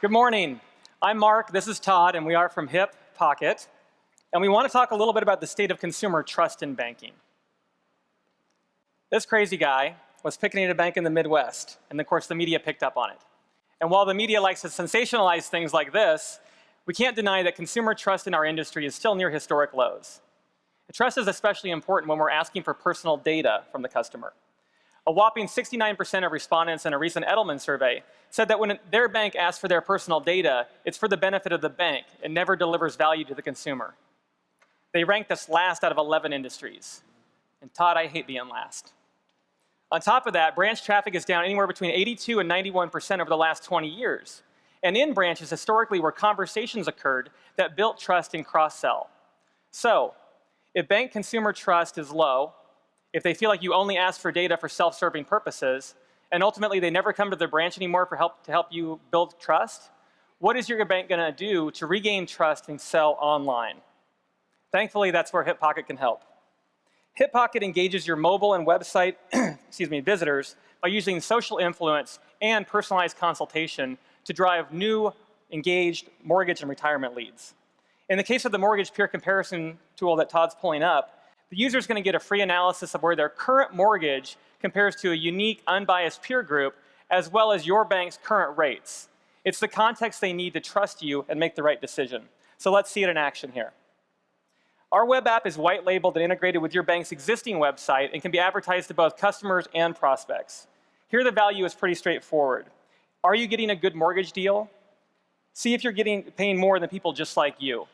Good morning. I'm Mark, this is Todd, and we are from HipPocket. And we want to talk a little bit about the state of consumer trust in banking. This crazy guy was picketing at a bank in the Midwest, and of course the media picked up on it. And while the media likes to sensationalize things like this, we can't deny that consumer trust in our industry is still near historic lows. Trust is especially important when we're asking for personal data from the customer. A whopping 69% of respondents in a recent Edelman survey said that when their bank asks for their personal data, it's for the benefit of the bank. It never delivers value to the consumer. They ranked us last out of 11 industries. And Todd, I hate being last. On top of that, branch traffic is down anywhere between 82 and 91% over the last 20 years. And in branches historically where conversations occurred that built trust and cross-sell. So, if bank consumer trust is low, if they feel like you only ask for data for self-serving purposes, and ultimately they never come to the branch anymore to help you build trust, what is your bank going to do to regain trust and sell online? Thankfully, that's where HipPocket can help. HipPocket engages your mobile and website visitors by using social influence and personalized consultation to drive new, engaged mortgage and retirement leads. In the case of the mortgage peer comparison tool that Todd's pulling up, the user is going to get a free analysis of where their current mortgage compares to a unique, unbiased peer group, as well as your bank's current rates. It's the context they need to trust you and make the right decision. So let's see it in action here. Our web app is white labeled and integrated with your bank's existing website and can be advertised to both customers and prospects. Here the value is pretty straightforward. Are you getting a good mortgage deal? See if you're paying more than people just like you.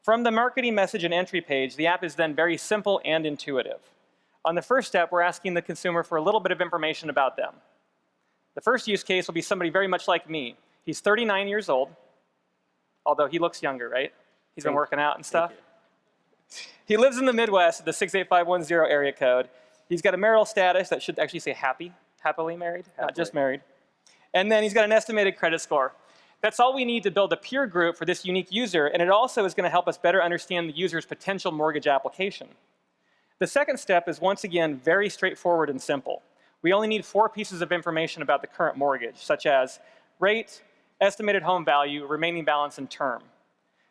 From the marketing message and entry page, the app is then very simple and intuitive. On the first step, we're asking the consumer for a little bit of information about them. The first use case will be somebody very much like me. He's 39 years old, although he looks younger, right? He's been working out and stuff. He lives in the Midwest at the 68510 area code. He's got a marital status that should actually say happily married, not just married. And then he's got an estimated credit score. That's all we need to build a peer group for this unique user, and it also is going to help us better understand the user's potential mortgage application. The second step is once again very straightforward and simple. We only need 4 pieces of information about the current mortgage, such as rate, estimated home value, remaining balance, and term.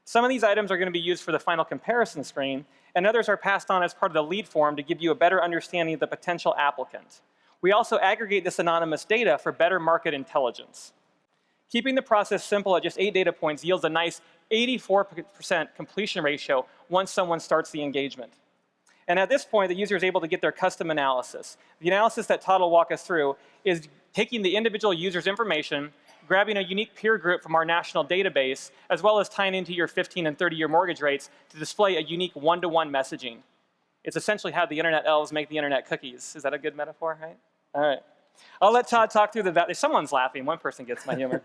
Some of these items are going to be used for the final comparison screen, and others are passed on as part of the lead form to give you a better understanding of the potential applicant. We also aggregate this anonymous data for better market intelligence. Keeping the process simple at just 8 data points yields a nice 84% completion ratio once someone starts the engagement. And at this point, the user is able to get their custom analysis. The analysis that Todd will walk us through is taking the individual user's information, grabbing a unique peer group from our national database, as well as tying into your 15 and 30-year mortgage rates to display a unique one-to-one messaging. It's essentially how the internet elves make the internet cookies. Is that a good metaphor, right? All right. I'll let Todd talk through the value. Someone's laughing. One person gets my humor.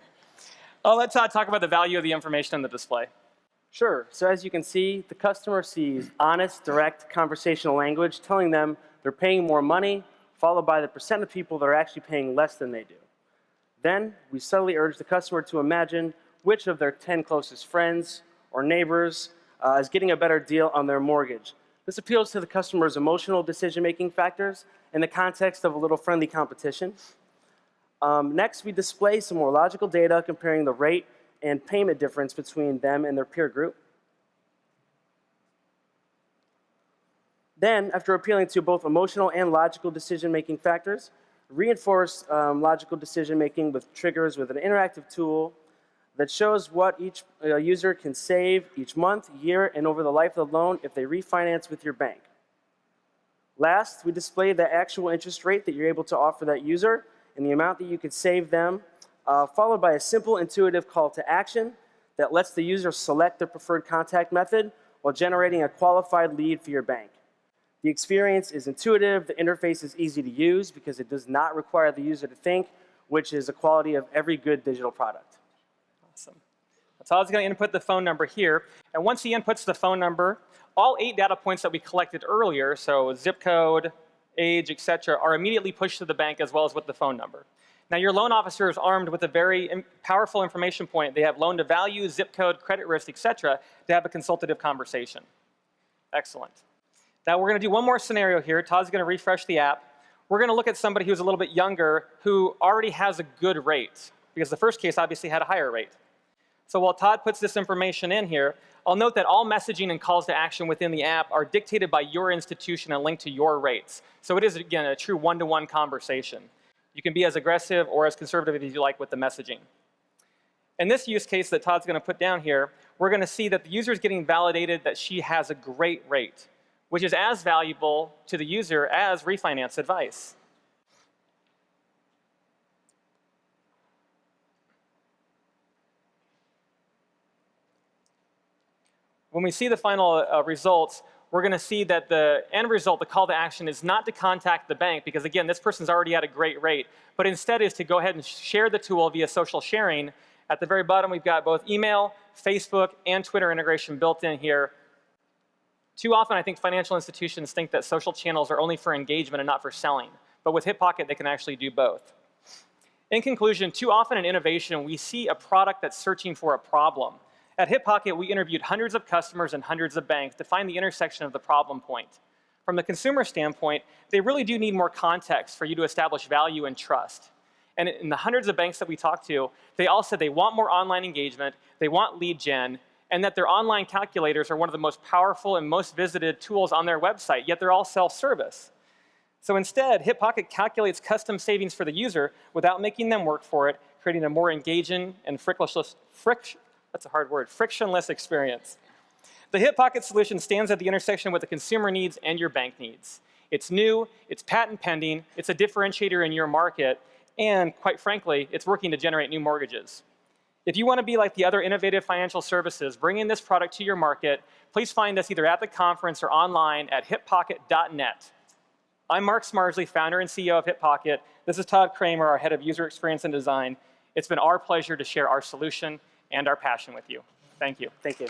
I'll let Todd talk about the value of the information in the display. Sure. So as you can see, the customer sees honest, direct conversational language telling them they're paying more money, followed by the percent of people that are actually paying less than they do. Then we subtly urge the customer to imagine which of their 10 closest friends or neighbors is getting a better deal on their mortgage. This appeals to the customer's emotional decision-making factors in the context of a little friendly competition. Next, we display some more logical data comparing the rate and payment difference between them and their peer group. Then, after appealing to both emotional and logical decision-making factors, reinforce logical decision-making with triggers with an interactive tool that shows what each user can save each month, year, and over the life of the loan if they refinance with your bank. Last, we display the actual interest rate that you're able to offer that user and the amount that you could save them, followed by a simple, intuitive call to action that lets the user select their preferred contact method while generating a qualified lead for your bank. The experience is intuitive, the interface is easy to use because it does not require the user to think, which is a quality of every good digital product. Awesome. Todd's going to input the phone number here, and once he inputs the phone number, all 8 data points that we collected earlier, so zip code, age, etc., are immediately pushed to the bank as well as with the phone number. Now, your loan officer is armed with a very powerful information point. They have loan to value, zip code, credit risk, etc., to have a consultative conversation. Excellent. Now, we're going to do one more scenario here. Todd's going to refresh the app. We're going to look at somebody who's a little bit younger who already has a good rate. because the first case obviously had a higher rate. So while Todd puts this information in here, I'll note that all messaging and calls to action within the app are dictated by your institution and linked to your rates. So it is, again, a true one-to-one conversation. You can be as aggressive or as conservative as you like with the messaging. In this use case that Todd's going to put down here, we're going to see that the user is getting validated that she has a great rate, which is as valuable to the user as refinance advice. When we see the final results, we're going to see that the end result, the call to action, is not to contact the bank, because again, this person's already had a great rate, but instead is to go ahead and share the tool via social sharing. At the very bottom, we've got both email, Facebook, and Twitter integration built in here. Too often, I think financial institutions think that social channels are only for engagement and not for selling. But with HipPocket, they can actually do both. In conclusion, too often in innovation, we see a product that's searching for a problem. At HipPocket, we interviewed hundreds of customers and hundreds of banks to find the intersection of the problem point. From the consumer standpoint, they really do need more context for you to establish value and trust. And in the hundreds of banks that we talked to, they all said they want more online engagement, they want lead gen, and that their online calculators are one of the most powerful and most visited tools on their website, yet they're all self-service. So instead, HipPocket calculates custom savings for the user without making them work for it, creating a more engaging and frictionless experience. The HipPocket solution stands at the intersection with the consumer needs and your bank needs. It's new, it's patent pending, it's a differentiator in your market, and quite frankly, it's working to generate new mortgages. If you want to be like the other innovative financial services bringing this product to your market, please find us either at the conference or online at hippocket.net. I'm Mark Smarsley, founder and CEO of HipPocket. This is Todd Kramer, our head of user experience and design. It's been our pleasure to share our solution and our passion with you. Thank you. Thank you.